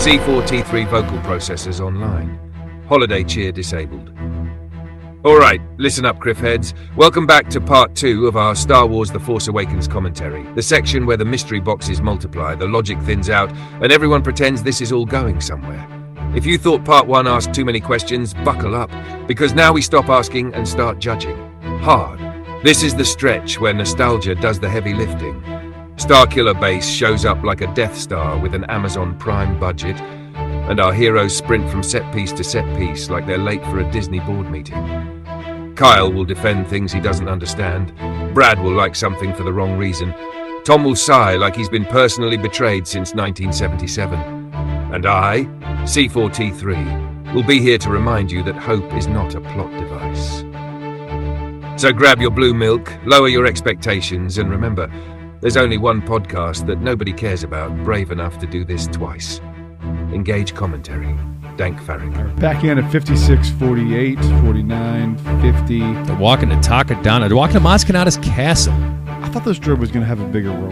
C4T3 vocal processors online. Holiday cheer disabled. Alright, listen up, Criffheads. Welcome back to part 2 of our Star Wars The Force Awakens commentary. The section where the mystery boxes multiply, the logic thins out, and everyone pretends this is all going somewhere. If you thought part 1 asked too many questions, buckle up, because now we stop asking and start judging. Hard. This is the stretch where nostalgia does the heavy lifting. Starkiller Base shows up like a Death Star with an Amazon Prime budget, and our heroes sprint from set piece to set piece like they're late for a Disney board meeting. Kyle will defend things he doesn't understand. Brad will like something for the wrong reason. Tom will sigh like he's been personally betrayed since 1977. And I, C4T3, will be here to remind you that hope is not a plot device. So grab your blue milk, lower your expectations, and remember, there's only one podcast that nobody cares about brave enough to do this twice. Engage commentary. Dank Farrick. Back in at 56, 48, 49, 50. They're walking to Takadana. They're walking to Maz Kanata's castle. I thought this droid was going to have a bigger role.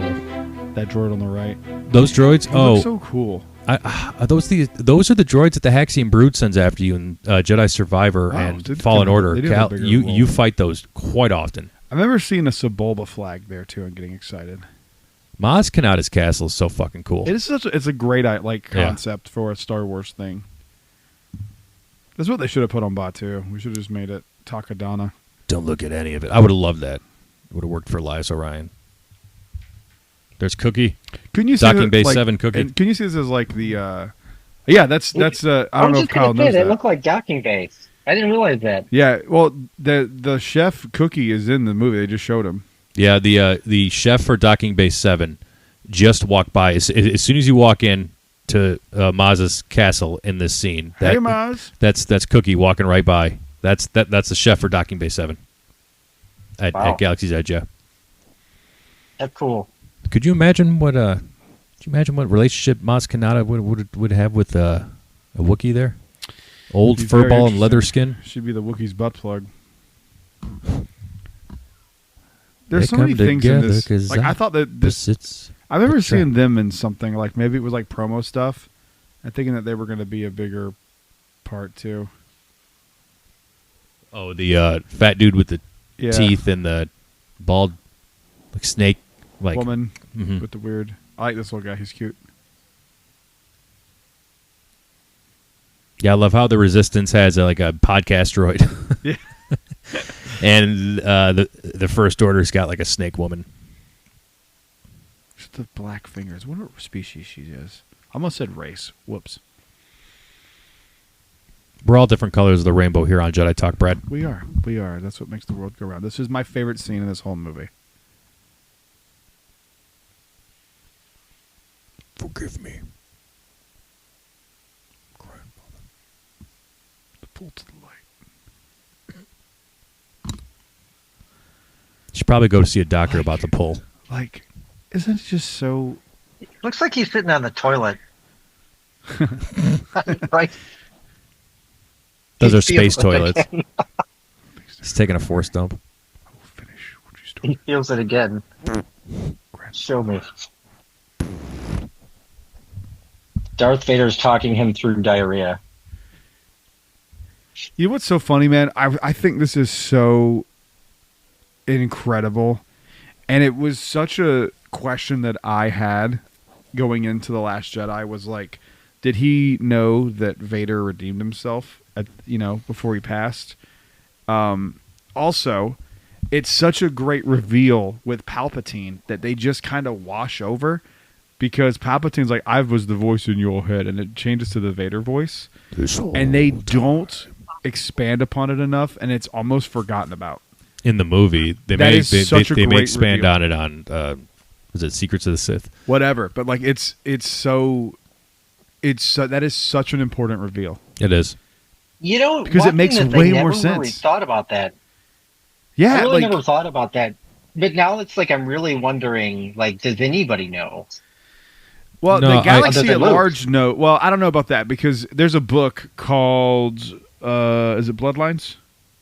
That droid on the right. Those droids? They look so cool. Are those are the droids that the Haxian Brood sends after you in Jedi Survivor and Fallen Order. You fight those quite often. I remember seeing a Sebulba flag there too and getting excited. Maz Kanata's castle is so fucking cool. It is it's a great concept for a Star Wars thing. That's what they should have put on Batu. We should have just made it Takadana. Don't look at any of it. I would have loved that. It would have worked for Elias Orion. There's Cookie. Couldn't you see Docking Base 7 Cookie. Can you see this as like the? Yeah, that's. I don't know if Kyle knows that. They look like docking base. I didn't realize that. Yeah, well, the chef Cookie is in the movie. They just showed him. Yeah, the chef for Docking Base 7 just walked by. As soon as you walk in to Maz's castle in this scene, hey Maz, that's Cookie walking right by. That's the chef for Docking Base 7 at Galaxy's Edge. Yeah, that's cool. Could you imagine what relationship Maz Kanata would have with a Wookiee there? Old furball and leather skin. Should be the Wookiee's butt plug. There's so many things in this. Like I thought that this. I remember seeing them in something like maybe it was like promo stuff, and thinking that they were going to be a bigger part too. Oh, the fat dude with the teeth and the bald like snake woman with the weird. I like this little guy. He's cute. Yeah, I love how the Resistance has a podcast droid. Yeah. And the First Order's got like a snake woman. Just the black fingers. What species she is? I almost said race. Whoops. We're all different colors of the rainbow here on Jedi Talk, Brad. We are. That's what makes the world go round. This is my favorite scene in this whole movie. Forgive me. Pull to the light. Should probably go to see a doctor about the pull. Like, isn't it just so? Looks like he's sitting on the toilet. Right. Those are space toilets. He's taking a force dump. I will finish what you started. He feels it again. Show me. Darth Vader's talking him through diarrhea. You know what's so funny, man? I think this is so incredible. And it was such a question that I had going into The Last Jedi was like, did he know that Vader redeemed himself before he passed? Also, it's such a great reveal with Palpatine that they just kind of wash over because Palpatine's like, I was the voice in your head, and it changes to the Vader voice. And they don't expand upon it enough, and it's almost forgotten about. In the movy, they may expand reveal. On it on was it Secrets of the Sith? Whatever, but like that is such an important reveal. It is. Because it makes way more sense. Really thought about that. Yeah, I really never thought about that. But now it's like I'm really wondering, like, does anybody know? Well, the galaxy at large know. Well, I don't know about that because there's a book called is it Bloodlines?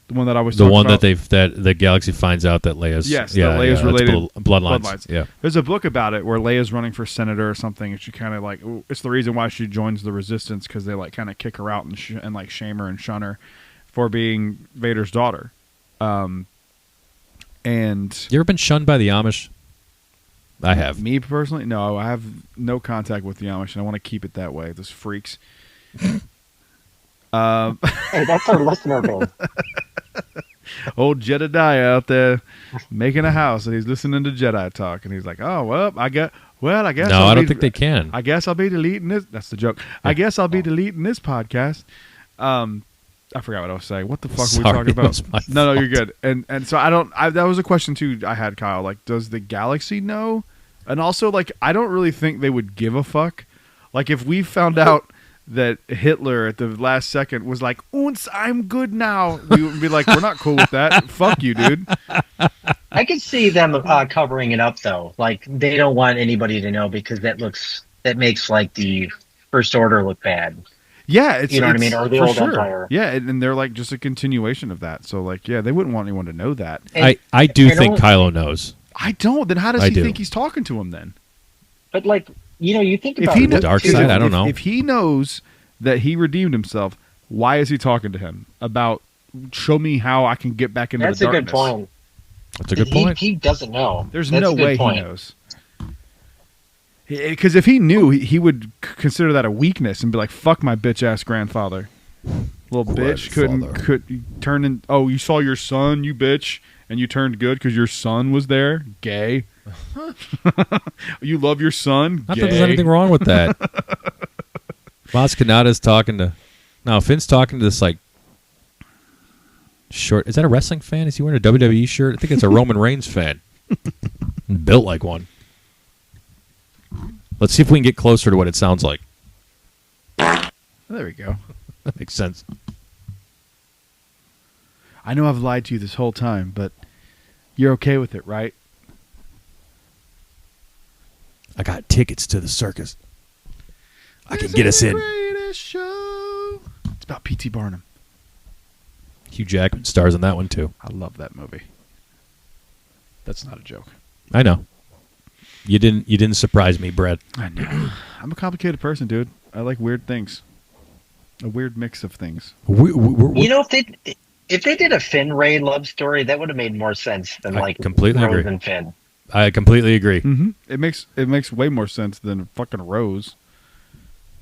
The one that I was The talking one about. that the galaxy finds out that Leia's Yes, yeah, that Leia's yeah, related bloodlines. Yeah. There's a book about it where Leia's running for senator or something, and she kind of like it's the reason why she joins the Resistance because they like kind of kick her out and like shame her and shun her for being Vader's daughter. And You ever been shunned by the Amish? I have. me personally, no, I have no contact with the Amish, and I want to keep it that way. Those freaks. Hey, that's our listener base. Old Jedediah out there making a house, and he's listening to Jedi talk, and he's like, "Oh well, I guess No, I'll I don't be- think they can. I guess I'll be deleting this." That's the joke. I guess I'll be deleting this podcast. I forgot what I was saying. What the fuck were we Sorry, talking it about? was my No, you're good. And so that was a question too I had, Kyle. Like, does the galaxy know? And also, like, I don't really think they would give a fuck. Like, if we found out that Hitler at the last second was like, "Oons, I'm good now," we would be like, "We're not cool with that. Fuck you, dude." I could see them covering it up though. Like they don't want anybody to know because that makes like the First Order look bad. Yeah, it's You know what I mean? Or the for old sure. Empire. Yeah, and they're like just a continuation of that. So like, yeah, they wouldn't want anyone to know that. I do and think all- Kylo knows. I don't. Then how does I he do. think he's talking to him then? But like you think If about he it, The dark too, side, I don't know. If he knows that he redeemed himself, why is he talking to him about show me how I can get back into That's the a darkness? good point. That's a good point. He doesn't know. There's That's no a good way point. he knows. Because if he knew, he would consider that a weakness and be like, "Fuck my bitch ass grandfather, little bitch Grandfather. could turn in. Oh, you saw your son, you bitch, and you turned good because your son was there. Gay. You love your son. Not Gay. that there's anything wrong with that. Maz Kanata's talking to... No, Finn's talking to this, like... Short... Is that a wrestling fan? Is he wearing a WWE shirt? I think it's a Roman Reigns fan. Built like one. Let's see if we can get closer to what it sounds like. There we go. That makes sense. I know I've lied to you this whole time, but you're okay with it, right? I got tickets to the circus. I can get us in. Greatest show. It's about P.T. Barnum. Hugh Jackman stars in that one, too. I love that movie. That's not a joke. I know. You didn't surprise me, Brett. I know. I'm a complicated person, dude. I like weird things. A weird mix of things. You know, if they did a Finn Ray love story, that would have made more sense than I like completely Rose agree. and Finn. I completely agree. Mm-hmm. It makes way more sense than fucking Rose.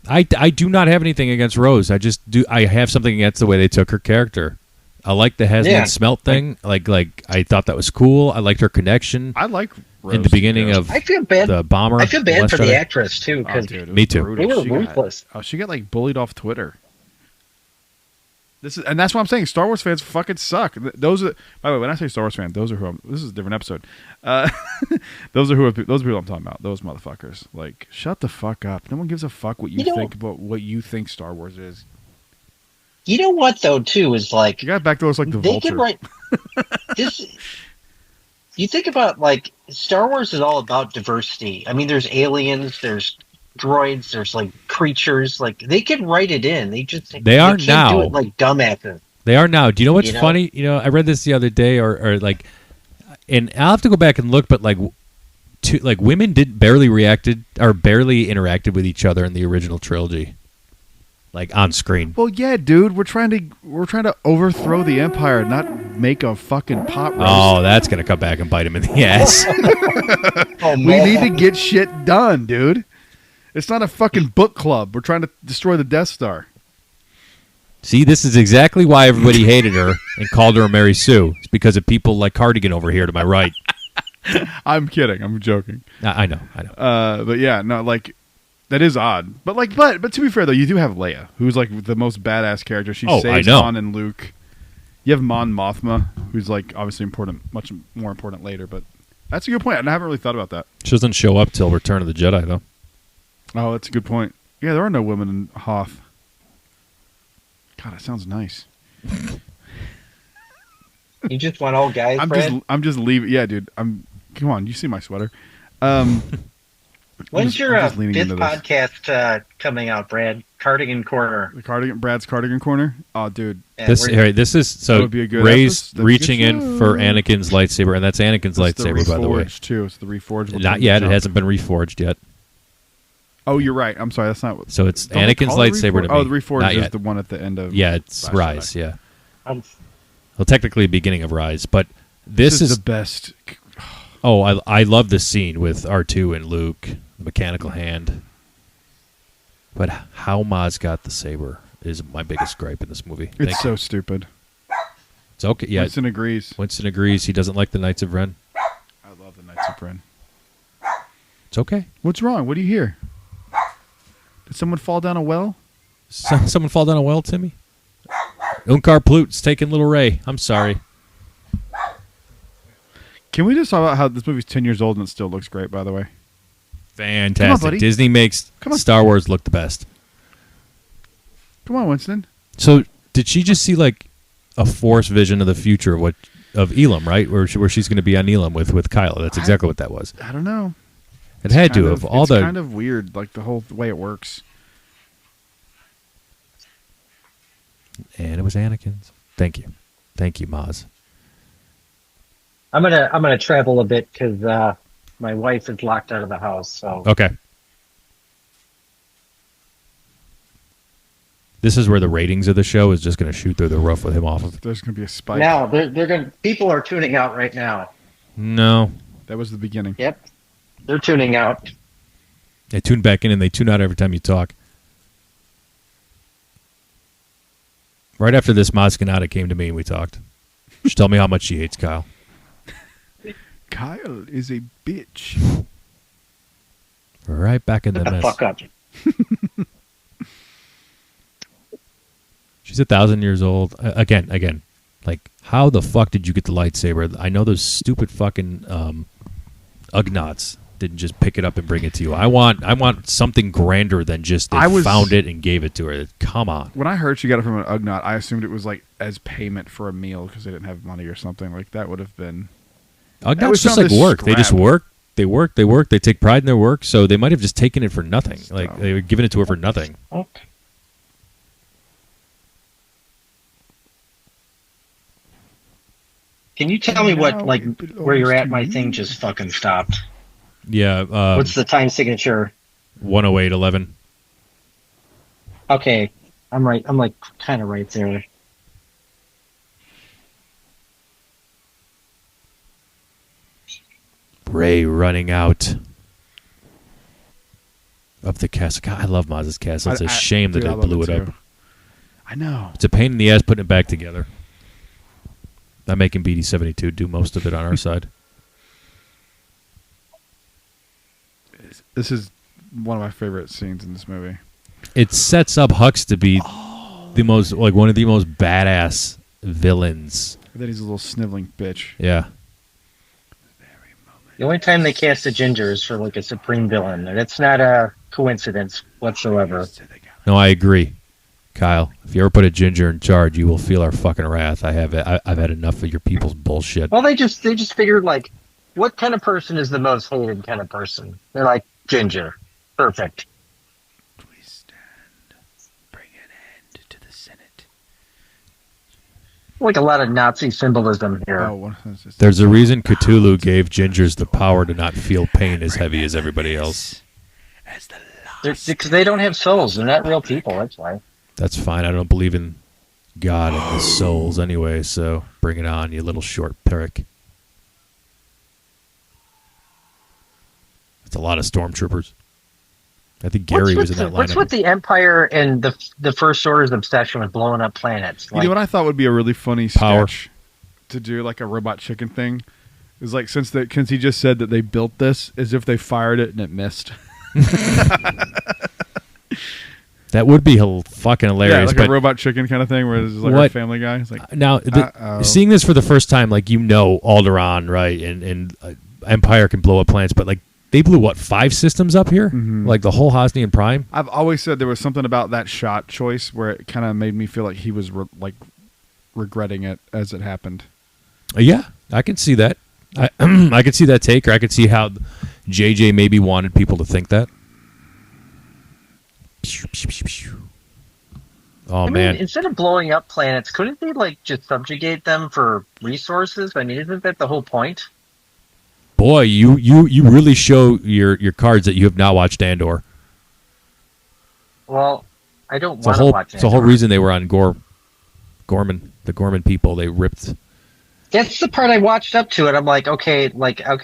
I do not have anything against Rose. I have something against the way they took her character. I like the Hasnan Yeah. smelt thing. Like I thought that was cool. I liked her connection I like Rose. in the beginning yeah. of I feel bad. the bomber. I feel bad Last for the Jedi. actress too Oh, because dude, it Me was too. brutal. they were She got- ruthless. she got like bullied off Twitter. And that's what I'm saying. Star Wars fans fucking suck. Those are, by the way, when I say Star Wars fan, those are who. This is a different episode. Those are people I'm talking about. Those motherfuckers. Like, shut the fuck up. No one gives a fuck what you You know- think about what you think Star Wars is. You know what though too is like You got back to us like the they vulture. could write this. You think about like Star Wars is all about diversity. I mean, there's aliens, there's droids, there's like creatures. Like they could write it in. They are can't now. do it like dumbasses. They are now. Do you know what's You know? funny? You know, I read this the other day, or like, and I'll have to go back and look, but like, women barely interacted with each other in the original trilogy, like on screen. Well, yeah, dude. We're trying to overthrow the Empire, not make a fucking pot roast. Oh, that's gonna come back and bite him in the ass. Oh We man, need to get shit done, dude. It's not a fucking book club. We're trying to destroy the Death Star. See, this is exactly why everybody hated her and called her a Mary Sue. It's because of people like Cardigan over here to my right. I'm kidding. I'm joking. I know. But yeah, no, like that is odd. But to be fair though, you do have Leia, who's like the most badass character. She Oh, I saves know. Han and Luke. You have Mon Mothma, who's like obviously important, much more important later. But that's a good point. I haven't really thought about that. She doesn't show up till Return of the Jedi, though. Oh, that's a good point. Yeah, there are no women in Hoth. God, that sounds nice. you just want all guys. Brad? I'm just leaving. Yeah, dude. Come on. You see my sweater. When's your I'm just leaning fifth into this. podcast coming out, Brad? Cardigan Corner. Brad's Cardigan Corner. Oh, dude, Yeah, This we're- this is That so would be a good Ray's episode. That'd be a reaching good in show. for Anakin's lightsaber, and that's Anakin's It's the lightsaber, by the way. reforged too. It's the reforged. one. Not yet. It hasn't been reforged yet. Oh, you're right. I'm sorry. That's not what. So it's Don't they Anakin's call it lightsaber to reforged? me. Oh, the reforged Not is yet. the one at the end of. Yeah, it's Last Rise. Jedi. Yeah. I'm- Well, technically, beginning of Rise, but this is the best. Oh, I love this scene with R2 and Luke, the mechanical hand. But how Maz got the saber is my biggest gripe in this movie. It's so stupid. It's okay. Yeah, Winston agrees. Winston agrees. He doesn't like the Knights of Ren. I love the Knights of Ren. It's okay. What's wrong? What do you hear? Did someone fall down a well? Someone fall down a well, Timmy? Unkar Plut's taking little Ray. I'm sorry. Can we just talk about how this movie's 10 years old and it still looks great, by the way? Fantastic. buddy. Disney makes Come on. Star Wars look the best. Come on, Winston. So, did she just see like a force vision of the future of Elam, right? Where she's going to be on Elam with Kylo. That's exactly what that was. I don't know. It had to have. It's kind of weird, like the whole way it works. And it was Anakin's. Thank you, Maz. I'm gonna travel a bit because my wife is locked out of the house. So Okay. This is where the ratings of the show is just going to shoot through the roof with him off of. There's going to be a spike. now they're gonna. People are tuning out right now. No, That was the beginning. Yep, they're tuning out. they tune back in and they tune out every time you talk. Right after this, Maz Kanata came to me and we talked. She told me how much she hates Kyle. Kyle is a bitch. Right back in the Shut the mess. fuck up. She's 1,000 years old. Again, like, how the fuck did you get the lightsaber? I know those stupid fucking Ugnaughts didn't just pick it up and bring it to you. I want something grander than just they found it and gave it to her. Come on. When I heard she got it from an Ugnaught, I assumed it was like as payment for a meal because they didn't have money or something. Like that would have been. Ugnaughts just like work. They just work. They work. They take pride in their work. So they might have just taken it for nothing. Like they were giving it to her for nothing. Okay. Can you tell me what, like, where you're at? My thing just fucking stopped. Yeah. What's the time signature? 108:11. Okay, I'm right. I'm like kind of right there. Ray running out of the castle. God, I love Maz's castle. It's a shame that Dude, I they love blew it too. up. I know. It's a pain in the ass putting it back together. I'm making BD-72 do most of it on our side. This is one of my favorite scenes in this movie. It sets up Hux to be the most, like, one of the most badass villains. And then he's a little sniveling bitch. Yeah. The only time they cast a ginger is for like a supreme villain, and it's not a coincidence whatsoever. No, I agree, Kyle. If you ever put a ginger in charge, you will feel our fucking wrath. I've had enough of your people's bullshit. Well, they just figured like, what kind of person is the most hated kind of person? They're like ginger, perfect. We stand. Bring an end to the Senate. Like a lot of Nazi symbolism here. Oh, There's a reason Cthulhu gave gingers the power to not feel pain as heavy as everybody else. Because they don't have souls. They're not real people. That's why. That's fine. I don't believe in God and his souls anyway, so bring it on, you little short prick. It's a lot of stormtroopers. I think Gary was in that lineup. What's with the Empire and the First Order's obsession with blowing up planets? You know what I thought would be a really funny sketch to do, like a robot chicken thing, is like since he just said that they built this, as if they fired it and it missed. That would be fucking hilarious. Yeah, like a robot chicken kind of thing, where it's like a Family Guy. It's like now seeing this for the first time, like Alderaan, right, and Empire can blow up planets, but like. They blew, 5 systems up here? Mm-hmm. Like the whole Hosnian Prime? I've always said there was something about that shot choice where it kind of made me feel like he was regretting it as it happened. Yeah, I can see that. I can see that take, or I can see how JJ maybe wanted people to think that. Oh, I man. mean, instead of blowing up planets, couldn't they like just subjugate them for resources? I mean, isn't that the whole point? Boy, you really show your cards that you have not watched Andor. Well, I don't It's want to watch it. It's the whole reason they were on Gorman, the Gorman people. They ripped. That's the part I watched up to it. I'm okay,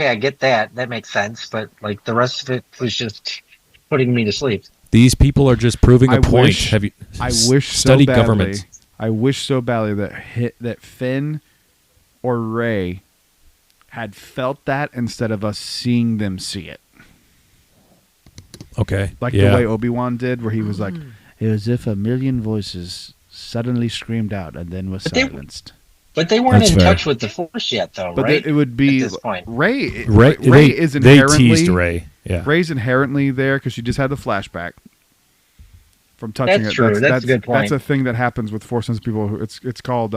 I get that. That makes sense. But like the rest of it was just putting me to sleep. These people are just proving a point. Wish, Have you? I wish studied so badly. governments. I wish so badly that Finn or Rey had felt that instead of us seeing them see it. Okay. Like the way Obi-Wan did, where he was like, it was as if a million voices suddenly screamed out and then was silenced. But they weren't That's in fair. touch with the Force yet, though, But right? it would be At this point. Rey They is inherently teased Rey. Yeah. Rey's inherently there because she just had the flashback from touching it. That's true. That's a good point. That's a thing that happens with Force-sensitive people. It's called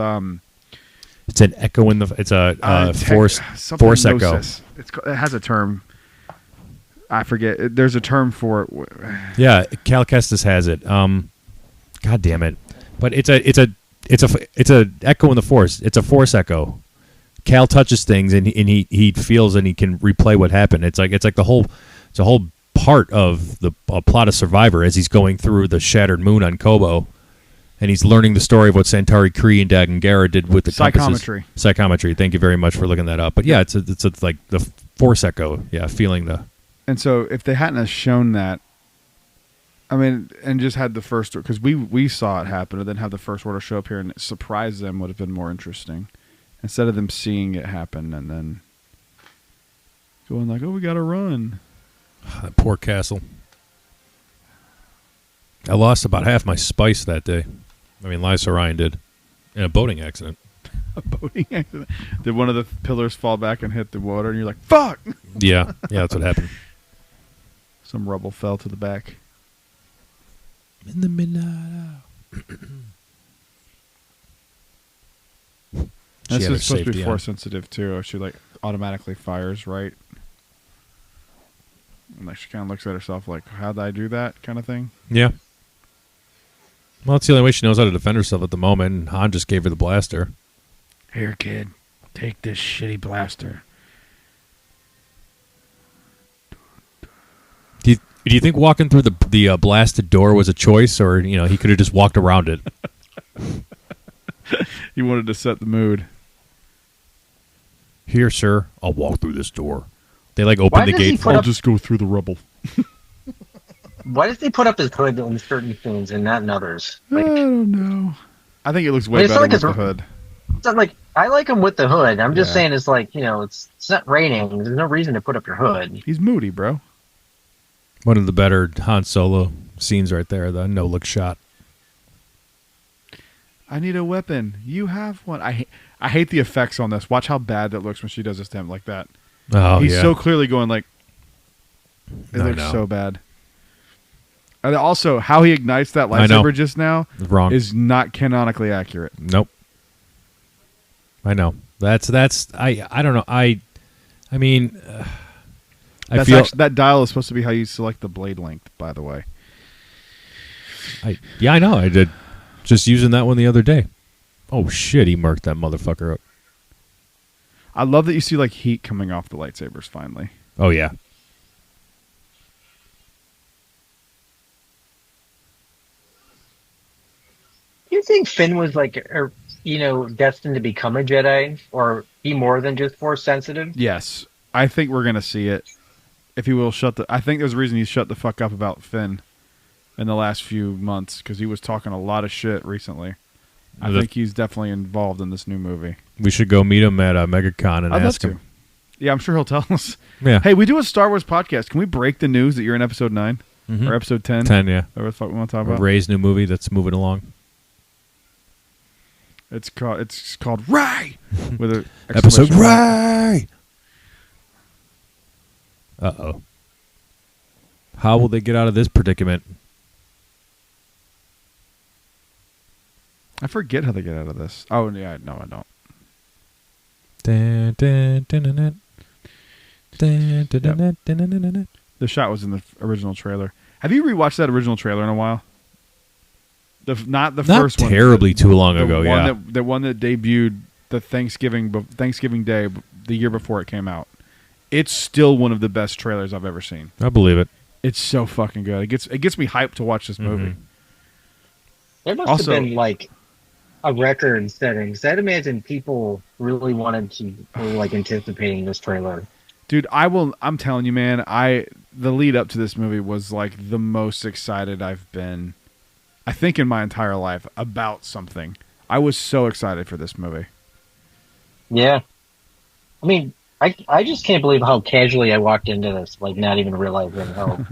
It's an echo in the. It's a force echo. gnosis. It has a term. I forget. There's a term for it. Yeah, Cal Kestis has it. God damn it! But it's a echo in the force. It's a force echo. Cal touches things and he feels and he can replay what happened. It's like the whole. It's a whole part of the plot of Survivor as he's going through the shattered moon on Kobo, and he's learning the story of what Centauri, Kree, and Dagon Gera did with the psychometry. Compasses. Psychometry. Thank you very much for looking that up. But yeah, it's like the force echo. Yeah, feeling the. And so if they hadn't have shown that, I mean, and just had the first, because we saw it happen, and then have the First Order show up here and surprise them would have been more interesting, instead of them seeing it happen and then going like, "Oh, we got to run." That poor castle. I lost about half my spice that day. I mean, Lisa Ryan did in a boating accident. A boating accident. Did one of the pillars fall back and hit the water, and you're like, "Fuck!" Yeah, that's what happened. Some rubble fell to the back. In the midnight hour. This had her is supposed to be safety force on. sensitive too. She like automatically fires right, and like she kind of looks at herself like, "How'd I do that?" kind of thing. Yeah. Well, it's the only way she knows how to defend herself at the moment, and Han just gave her the blaster. Here, kid, take this shitty blaster. Do you think walking through the blasted door was a choice, or he could have just walked around it? He wanted to set the mood. Here, sir, I'll walk through this door. They open Why the does he gate. put up- just go through the rubble. Why does he put up his hood in certain scenes and not in others? I don't know. I think it looks way It's better like with it's- the hood. It's not like I like him with the hood. I'm just Yeah. saying it's like it's not raining. There's no reason to put up your hood. He's moody, bro. One of the better Han Solo scenes right there, the no-look shot. I need a weapon. You have one. I hate the effects on this. Watch how bad that looks when she does this to him like that. Oh, He's yeah. so clearly going like. It I looks know. so bad. And also, how he ignites that I know. lightsaber just now Wrong. is not canonically accurate. Nope. I know. That's I don't know. I mean, I That's feel actually, that dial is supposed to be how you select the blade length, by the way. I know. I did just using that one the other day. Oh shit, he murked that motherfucker up. I love that you see like heat coming off the lightsabers finally. Oh yeah. Do you think Finn was destined to become a Jedi or be more than just Force sensitive? Yes, I think we're gonna see it. If he will I think there's a reason he's shut the fuck up about Finn in the last few months because he was talking a lot of shit recently. I think he's definitely involved in this new movie. We should go meet him at MegaCon and I'd ask love him. to. Yeah, I'm sure he'll tell us. Yeah. Hey, we do a Star Wars podcast. Can we break the news that you're in episode 9 Mhm. or episode 10? 10, yeah. Whatever the fuck we want to talk Or about. Ray's new movie that's moving along. It's called Ray with an Episode exclamation mark. Ray. Uh-oh. How will they get out of this predicament? I forget how they get out of this. Oh yeah, no, I don't. Dun, dun, dun, dun, dun. The shot was in the original trailer. Have you rewatched that original trailer in a while? Not first one. Terribly too long ago. One Yeah, the one that debuted the Thanksgiving Day, the year before it came out. It's still one of the best trailers I've ever seen. I believe it. It's so fucking good. It gets me hyped to watch this movie. There must Also- have been like a record setting. 'Cause I'd imagine people really wanted to were like anticipating this trailer. Dude, I'm telling you, man, the lead up to this movie was like the most excited I've been, I think, in my entire life about something. I was so excited for this movie. Yeah. I mean, I just can't believe how casually I walked into this, like not even realizing how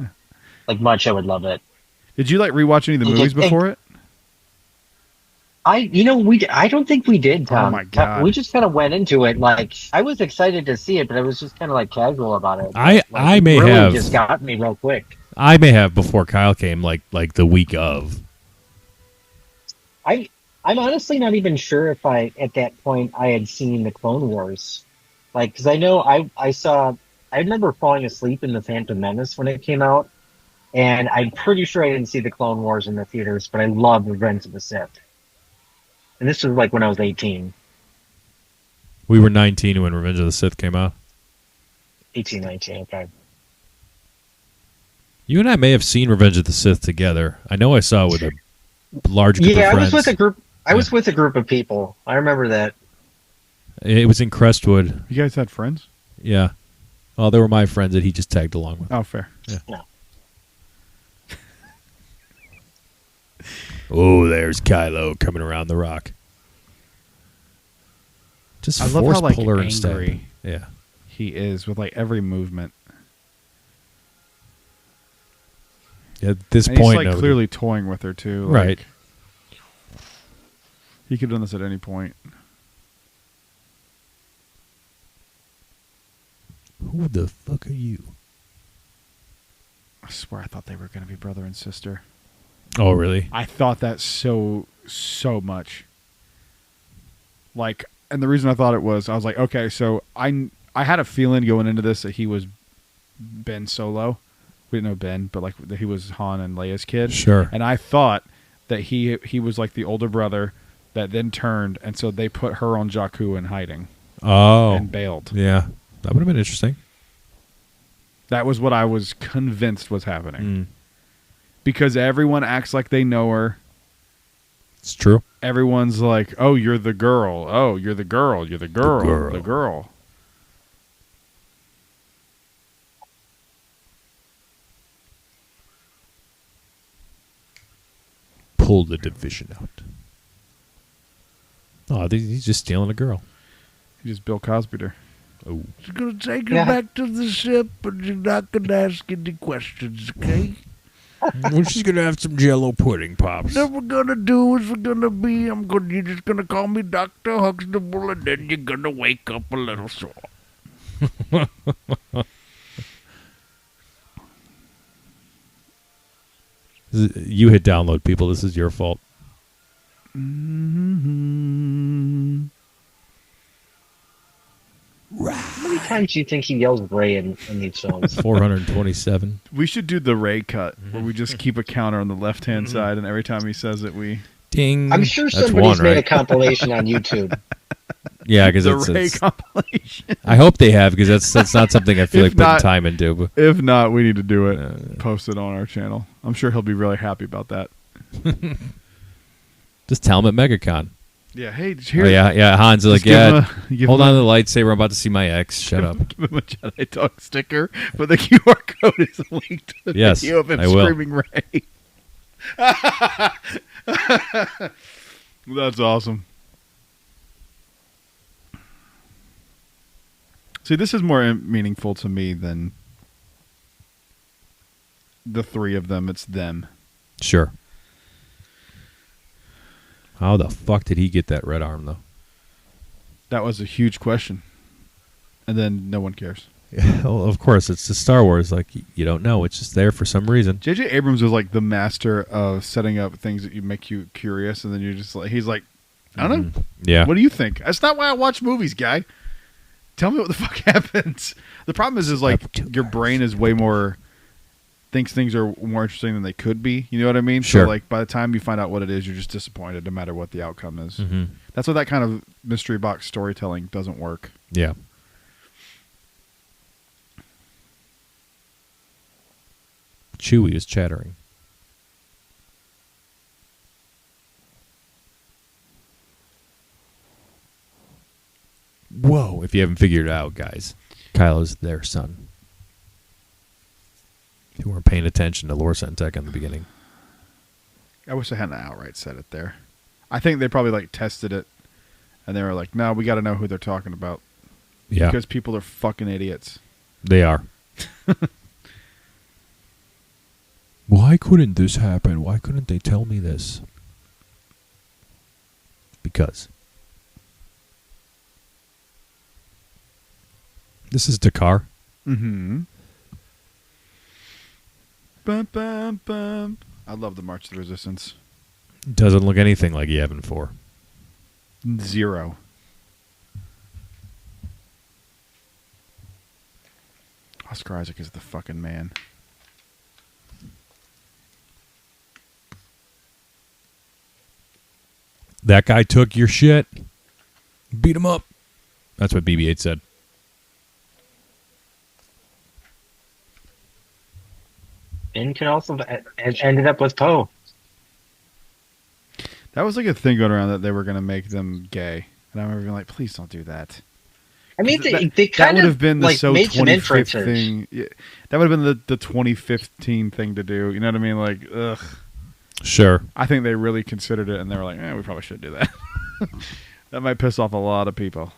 like much I would love it. Did you like rewatch any of the movies before it? I don't think we did, Tom. Oh my God. We just kind of went into it like I was excited to see it, but I was just kind of like casual about it. I may it really have just got me real quick. I may have before Kyle came, like the week of. I'm honestly not even sure if at that point I had seen the Clone Wars, like because I know I remember falling asleep in the Phantom Menace when it came out, and I'm pretty sure I didn't see the Clone Wars in the theaters, but I loved Revenge of the Sith. And this was like when I was 18. We were 19 when Revenge of the Sith came out. 18, 19, okay. You and I may have seen Revenge of the Sith together. I know I saw it with a large group of Yeah, friends. I was with a group. I was with a group of people. I remember that. It was in Crestwood. You guys had friends? Yeah. Oh, they were my friends that he just tagged along with. Oh, fair. Yeah. No. Oh, there's Kylo coming around the rock. Just I love force how like puller and stab. angry Yeah. he is with like every movement. At this And point, he's like no, clearly toying with her too. Like, right. He could have done this at any point. Who the fuck are you? I swear I thought they were going to be brother and sister. Oh, really? I thought that so much. Like, and the reason I thought it was, I was like, okay, so I had a feeling going into this that he was Ben Solo. We didn't know Ben, but like that he was Han and Leia's kid. Sure. And I thought that he was like the older brother that then turned, and so they put her on Jakku in hiding. Oh. And bailed. Yeah. That would have been interesting. That was what I was convinced was happening. Mm. Because everyone acts like they know her. It's true. Everyone's like, oh, you're the girl. Oh, you're the girl. You're the girl. The girl. Pull the division out. Oh, he's just stealing a girl. He just Bill Cosby'd her. Oh. She's going to take her Yeah. back to the ship, but you're not going to ask any questions, okay? Well, she's going to have some Jell-O pudding, Pops. What we're going to do is you're just going to call me Dr. Huxtable, and then you're going to wake up a little sore. You hit download, people. This is your fault. Mm-hmm. How many times do you think he yells Ray in these films? 427. We should do the Ray cut, where we just keep a counter on the left-hand side, and every time he says it, we... Ding. I'm sure That's somebody's one, made a right? compilation on YouTube. Yeah, because the Ray it's compilation. I hope they have, because that's not something I feel If like putting not- time into. But If not, we need to do it. Post it on our channel. I'm sure he'll be really happy about that. just tell him at MegaCon. Yeah, hey, Oh, here. yeah. Hans is like, Just give him yeah, give hold him on to the lightsaber. I'm about to see my ex. Shut up. Give him a Jedi Talk sticker, but the QR code is linked to the Yes, video of him I will. screaming Ray. That's awesome. See, this is more meaningful to me than the three of them. It's them. Sure. How the fuck did he get that red arm, though? That was a huge question. And then no one cares. Well, of course, it's the Star Wars. Like, you don't know. It's just there for some reason. J.J. Abrams was like the master of setting up things that you make you curious, and then you're just like, he's like, I don't know. Yeah. What do you think? That's not why I watch movies, guy. Tell me what the fuck happens. The problem is like your brain is way more thinks things are more interesting than they could be. You know what I mean? Sure. So like by the time you find out what it is, you're just disappointed no matter what the outcome is. Mm-hmm. That's why that kind of mystery box storytelling doesn't work. Yeah. Chewie is chattering. Whoa, if you haven't figured it out, guys, Kylo's their son. If you weren't paying attention to Lore Tech in the beginning. I wish I hadn't outright said it there. I think they probably like tested it and they were like, no, we got to know who they're talking about. Yeah. Because people are fucking idiots. They are. Why couldn't this happen? Why couldn't they tell me this? Because. This is Dakar. Mm-hmm. Bum, bum, bum. I love the March of the Resistance. Doesn't look anything like Yavin 4. 0. Oscar Isaac is the fucking man. That guy took your shit. Beat him up. That's what BB-8 said. Ben could also have ended up with Poe. That was like a thing going around that they were going to make them gay. And I remember being like, please don't do that. I mean, they that kind would of have been the like, so made some 25th inferences. thing. Yeah, that would have been the 2015 thing to do. You know what I mean? Like, ugh. Sure. I think they really considered it, and they were like, we probably should do that. That might piss off a lot of people.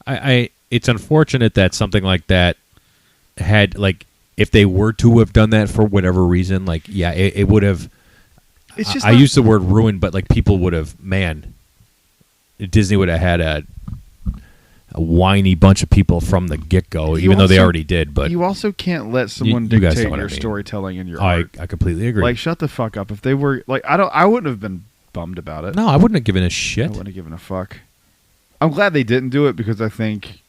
It's unfortunate that something like that had, like, if they were to have done that for whatever reason, like, yeah, it would have. It's just I use the word ruined, but like people would have, Disney would have had a whiny bunch of people from the get-go, even though they already did. But you also can't let someone you guys know dictate what I your mean. storytelling and your I art. completely agree. Like, shut the fuck up. If they were like, I wouldn't have been bummed about it. No, I wouldn't have given a I shit. wouldn't have given a fuck. I'm glad they didn't do it because I think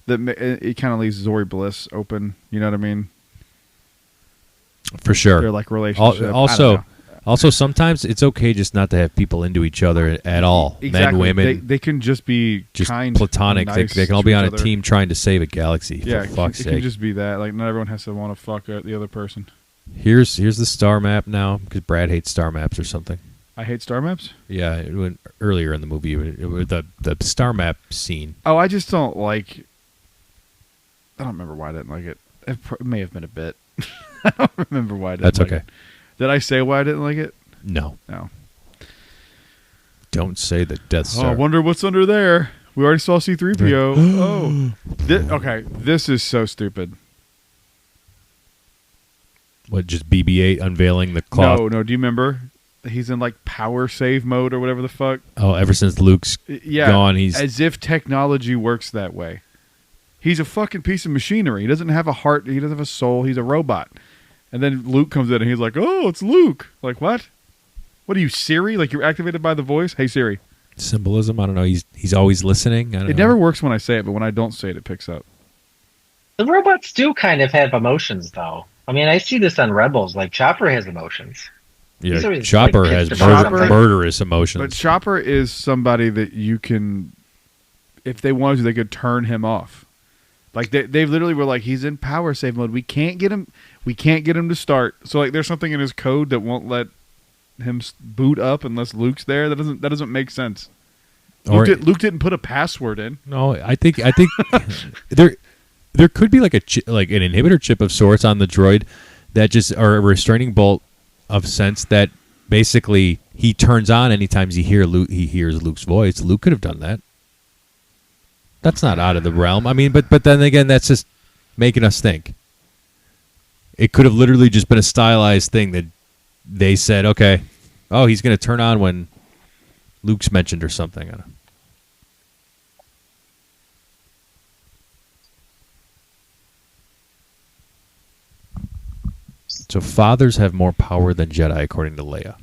that it kind of leaves Zori Bliss open. You know what I mean? For sure. Their like relationship. Also, sometimes it's okay just not to have people into each other at all. Exactly. Men, women, they can just be just kind, platonic. and They nice can all to be each on a other. team trying to save a galaxy. Yeah, for fuck's it sake. can just be that. Like, not everyone has to want to fuck the other person. Here's the star map now because Brad hates star maps or something. I hate star maps. Yeah, it went earlier in the movie. The star map scene. Oh, I just don't like. I don't remember why I didn't like it. It may have been a bit. I don't remember why I didn't. That's like okay. It. Did I say why I didn't like it? No. No. Don't say the Death Oh, Star. I wonder what's under there. We already saw C-3PO. Oh. Okay, this is so stupid. What, just BB-8 unveiling the cloth? No, do you remember? He's in like power save mode or whatever the fuck. Oh, ever since Luke's gone, he's... As if technology works that way. He's a fucking piece of machinery. He doesn't have a heart. He doesn't have a soul. He's a robot. And then Luke comes in and he's like, oh, it's Luke. Like, what? What are you, Siri? Like, you're activated by the voice? Hey, Siri. Symbolism? I don't know. He's always listening. I don't know. It never works when I say it, but when I don't say it, it picks up. The robots do kind of have emotions, though. I mean, I see this on Rebels. Like, Chopper has emotions. Yeah, always, Chopper like, has pissed about something. murderous emotions. But Chopper is somebody that you can, if they wanted to, they could turn him off. Like they literally were like, he's in power save mode. We can't get him to start. So like, there's something in his code that won't let him boot up unless Luke's there. That doesn't make sense. Luke didn't put a password in. No, I think there could be like an inhibitor chip of sorts on the droid that just or a restraining bolt of sense that basically he turns on anytime he hears Luke's voice. Luke could have done that. That's not out of the realm. I mean, but then again, that's just making us think. It could have literally just been a stylized thing that they said, okay, oh, he's going to turn on when Luke's mentioned or something. I don't know. So fathers have more power than Jedi, according to Leia.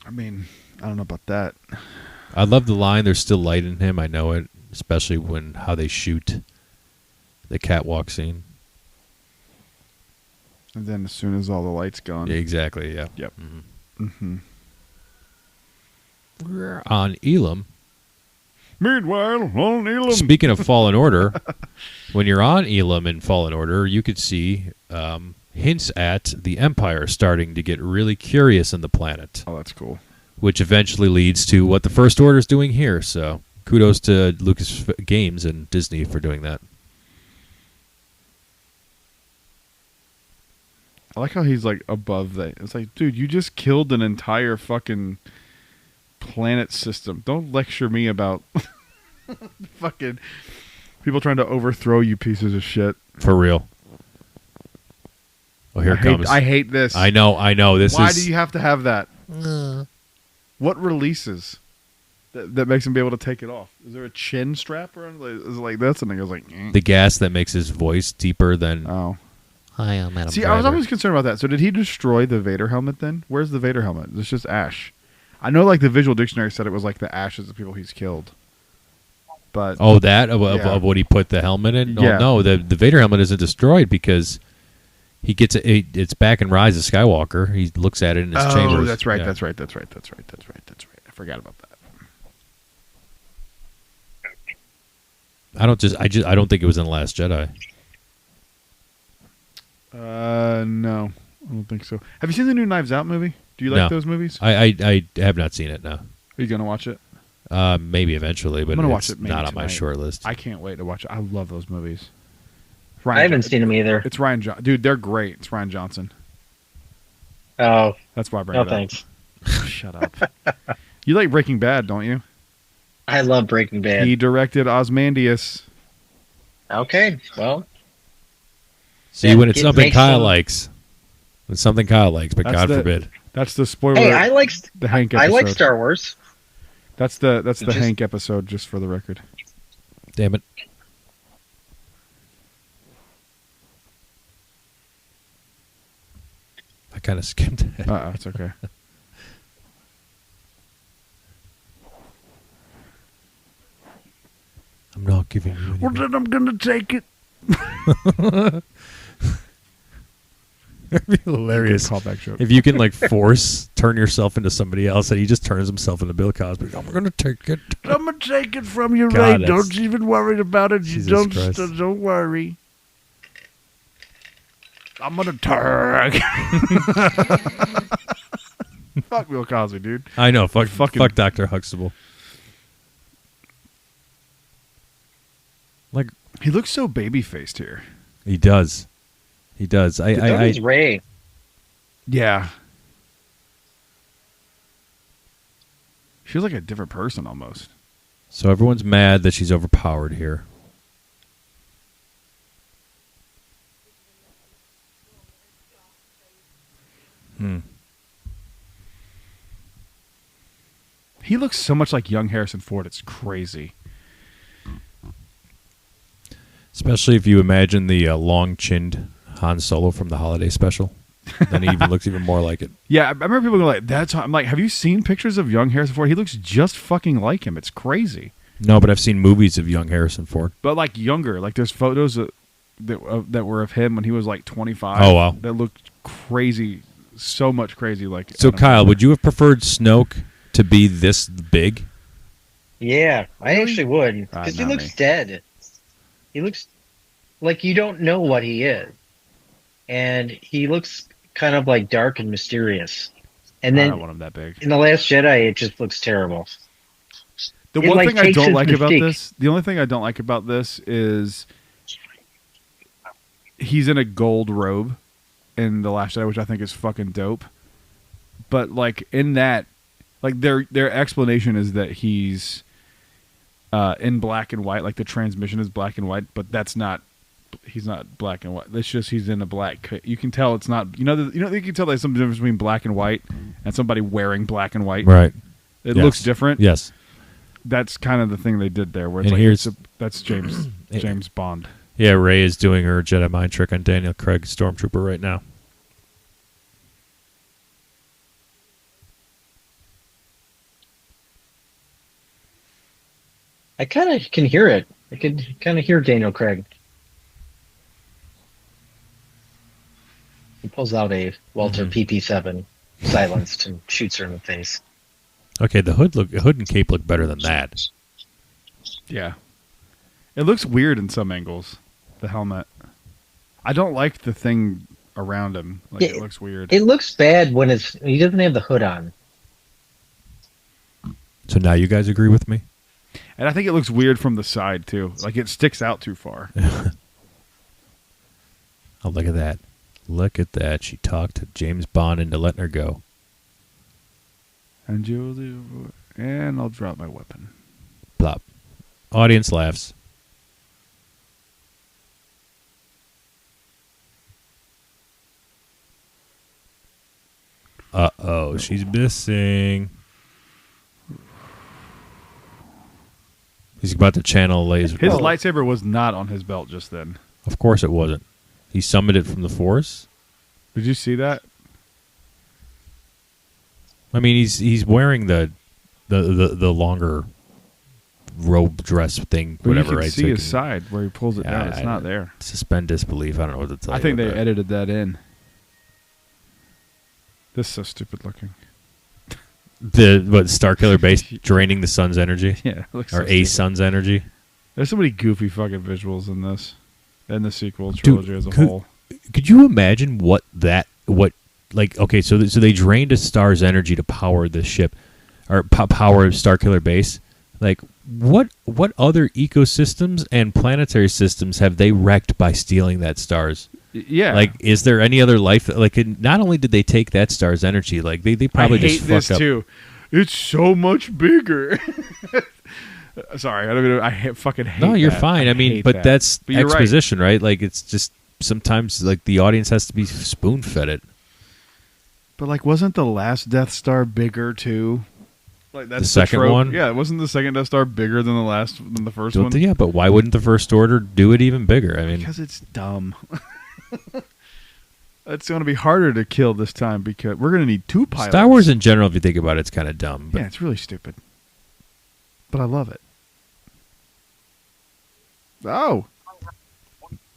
I mean, I don't know about that. I love the line, there's still light in him. I know it, especially when how they shoot the catwalk scene. And then as soon as all the lights gone. Yeah, exactly, yeah. Yep. Mm-hmm. We're on Elam. Meanwhile, on Elam. Speaking of Fallen Order, when you're on Elam in Fallen Order, you could see hints at the Empire starting to get really curious in the planet. Oh, that's cool. Which eventually leads to what the First Order is doing here. So kudos to Lucas Games and Disney for doing that. I like how he's like above that. It's like, dude, you just killed an entire fucking planet system. Don't lecture me about fucking people trying to overthrow you pieces of shit. For real. Oh, here it comes. I hate this. I know. Why do you have to have that? What releases that makes him be able to take it off? Is there a chin strap around? Is it like this? And it goes like... The gas that makes his voice deeper than... Oh. Hi, I'm Adam See, Driver. I was always concerned about that. So did he destroy the Vader helmet then? Where's the Vader helmet? It's just ash. I know like the visual dictionary said it was like the ashes of people he's killed. But of what he put the helmet in? Yeah. No, the Vader helmet isn't destroyed because he gets it's back in Rise of Skywalker. He looks at it in his chambers. Oh, that's right, Yeah. that's right. I forgot about that. I don't think it was in The Last Jedi. No, I don't think so. Have you seen the new Knives Out movie? Do you like No. those movies? I have not seen it, no. Are you gonna watch it? Maybe eventually, but I'm gonna it's watch it maybe not on my tonight. short list. I can't wait to watch it. I love those movies. I haven't seen them either. It's Ryan dude, they're great. It's Ryan Johnson. Oh, That's why I bring no it up. thanks. Shut up. You like Breaking Bad, don't you? I love Breaking Bad. He directed Ozymandias. Okay, well, See, Yeah, when it's it something makes Kyle them- likes. It's something Kyle likes, but That's God the- forbid. That's the spoiler. hey, I like the Hank I episode. like Star Wars. That's the Just- Hank episode, just for the record. Damn it. I kind of skimmed it. It's okay. I'm not giving you Well, anything. then I'm gonna take it. That'd be hilarious. Callback joke. If you can like turn yourself into somebody else, and he just turns himself into Bill Cosby. I'm gonna take it. I'm gonna take it from you, God, Ray. that's- Don't even worry about it. Jesus You Christ. don't worry. I'm gonna turn. Fuck Bill Cosby, dude. I know. Fuck Fucking- Dr. Huxtable. Like He looks so baby faced here. he does. He does. He's Ray. Yeah. She's like a different person almost. So everyone's mad that she's overpowered here. He looks so much like young Harrison Ford. It's crazy. Especially if you imagine the long-chinned Han Solo from the holiday special. Then he even looks even more like it. Yeah, I remember people going like, "That's." I'm like, have you seen pictures of young Harrison Ford? He looks just fucking like him. It's crazy. No, but I've seen movies of young Harrison Ford. But like younger, like there's photos that were of him when he was like 25. Oh, wow. That looked crazy, so much crazy. Like So, Adam Kyle, Driver. would you have preferred Snoke to be this big? Yeah, I actually would Ah, because he not looks me. dead. He looks like you don't know what he is, and he looks kind of like dark and mysterious. And I then don't want him that big. in the Last Jedi, it just looks terrible. The It, one like, thing I takes don't his like about mystique. this, the only thing I don't like about this is he's in a gold robe in The Last Jedi, which I think is fucking dope. But like in that, like their explanation is that he's in black and white, like the transmission is black and white, but that's not. He's not black and white. It's just he's in a black. You can tell it's not. You can tell there's some difference between black and white and somebody wearing black and white. Right. It Yes. looks different. Yes. That's kind of the thing they did there, where it's And like here's- that's James Bond. Yeah, Ray is doing her Jedi mind trick on Daniel Craig Stormtrooper right now. I kind of can hear it. I could kind of hear Daniel Craig. He pulls out a Walter PP7 silenced and shoots her in the face. Okay, the hood and cape look better than that. Yeah. It looks weird in some angles, the helmet. I don't like the thing around him. Like, it looks weird. It looks bad when he doesn't have the hood on. So now you guys agree with me? And I think it looks weird from the side, too. Like, it sticks out too far. Oh, look at that. Look at that. She talked to James Bond into letting her go. And I'll drop my weapon. Plop. Audience laughs. Uh-oh, she's missing. He's about to channel laser. His lightsaber was not on his belt just then. Of course it wasn't. He summoned it from the Force. Did you see that? I mean, he's wearing the longer robe dress thing, But whatever, you can right? see So his side where he pulls it down. It's not there. Suspend disbelief. I don't know what to tell you. I think about they that. edited that in. This is so stupid looking. The Starkiller base draining the sun's energy, Yeah, it looks or so a stupid. sun's energy. There's so many goofy fucking visuals in this, and the sequel trilogy as a whole. Could you imagine okay, so they drained a star's energy to power the ship, or power Starkiller base. Like, what other ecosystems and planetary systems have they wrecked by stealing that star's? Yeah, Like, is there any other life? Like, not only did they take that star's energy, like they probably I hate just this fucked up. too. It's so much bigger. Sorry, I fucking hate. No, you're that. fine. I mean, hate but that. that's But you're right. exposition, right? Like, it's just sometimes like the audience has to be spoon fed it. But like, wasn't the last Death Star bigger too? Like that's The second trope. one? Yeah, wasn't the second Death Star bigger than the first one? Yeah, but why wouldn't the First Order do it even bigger? I mean, Because it's dumb. It's going to be harder to kill this time because we're going to need two pilots. Star Wars in general, if you think about it, it's kind of dumb. But Yeah, it's really stupid. But I love it. Oh,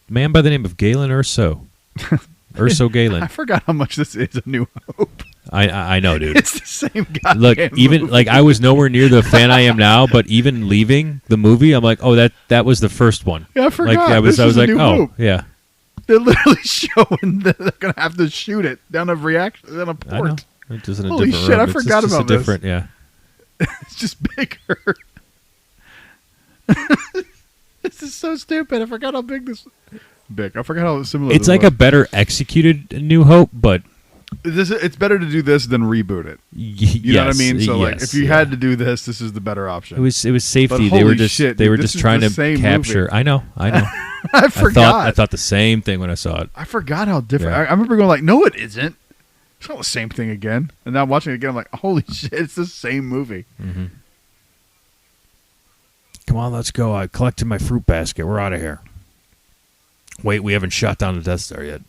man by the name of Galen Erso. Urso Galen. I forgot how much this is A New Hope. I know, dude. It's the same goddamn Look, even movie. like I was nowhere near the fan I am now, but even leaving the movie, I'm like, oh, that was the first one. Yeah, I forgot. Like I was This is A like, New oh, Hope. yeah. They're literally showing that they're going to have to shoot it down a reaction on a I know. port. It's just in a Holy different shit, I room. It's forgot just about a this. different, yeah. It's just bigger. This is so stupid. I forgot how big this. Big. I forgot how similar. It's this like was. a better executed New Hope, but It's better to do this than reboot it. You know what I mean? So like, if you had to do this, this is the better option. it was safety. But They were holy just shit, they dude, were this just is trying the to same capture. movie. I know. I forgot. I thought the same thing when I saw it. I forgot how different. Yeah. I remember going like, "No, it isn't. It's not the same thing again." And now watching it again, I'm like, "Holy shit, it's the same movie." Mm-hmm. Come on, let's go. I collected my fruit basket. We're out of here. Wait, we haven't shot down the Death Star yet.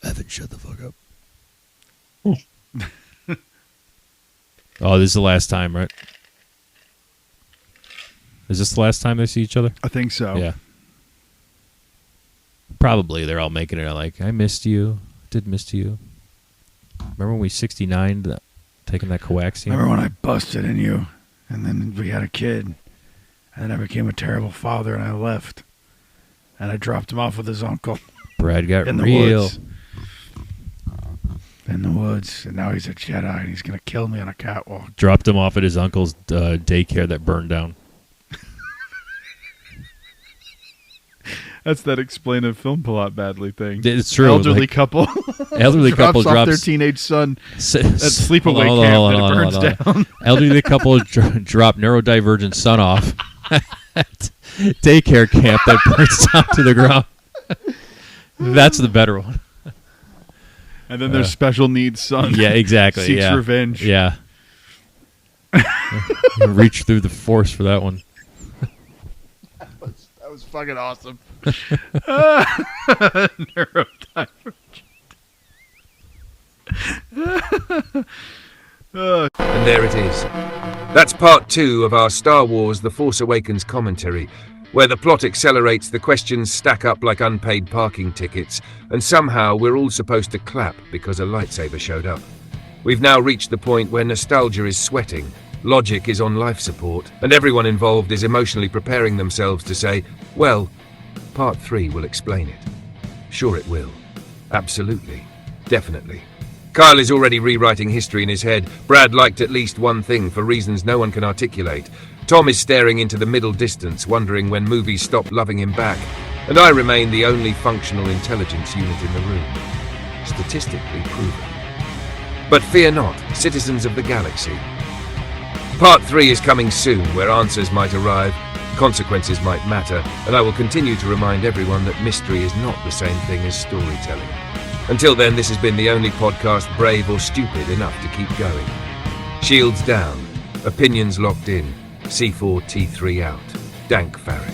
Evan, shut the fuck up. Oh, this is the last time, right? Is this the last time they see each other? I think so. Yeah. Probably. They're all making it like, I missed you. Did miss you. Remember when we 69'd taking that coaxium? Remember when I busted in you, and then we had a kid, and then I became a terrible father, and I left, and I dropped him off with his uncle Brad got in the real. woods. In the woods, and now he's a Jedi, and he's gonna kill me on a catwalk. Dropped him off at his uncle's daycare that burned down. That's that explain a film plot badly thing. It's true. Elderly like, couple. elderly couple off their drops teenage son at at sleepaway camp, and it burns down. Elderly couple drop neurodivergent son off at daycare camp that burns down to the ground. That's the better one. And then their special needs son. Yeah, exactly. Seeks yeah. revenge. Yeah. Reach through the force for that one. That was fucking awesome. Neurodivergent. And there it is. That's part 2 of our Star Wars The Force Awakens commentary, where the plot accelerates, the questions stack up like unpaid parking tickets, and somehow we're all supposed to clap because a lightsaber showed up. We've now reached the point where nostalgia is sweating, logic is on life support, and everyone involved is emotionally preparing themselves to say, well, part 3 will explain it. Sure it will. Absolutely. Definitely. Kyle is already rewriting history in his head. Brad liked at least one thing for reasons no one can articulate. Tom is staring into the middle distance, wondering when movies stop loving him back. And I remain the only functional intelligence unit in the room. Statistically proven. But fear not, citizens of the galaxy. Part 3 is coming soon, where answers might arrive, consequences might matter, and I will continue to remind everyone that mystery is not the same thing as storytelling. Until then, this has been the only podcast brave or stupid enough to keep going. Shields down, opinions locked in, C4T3 out. Dank Farron.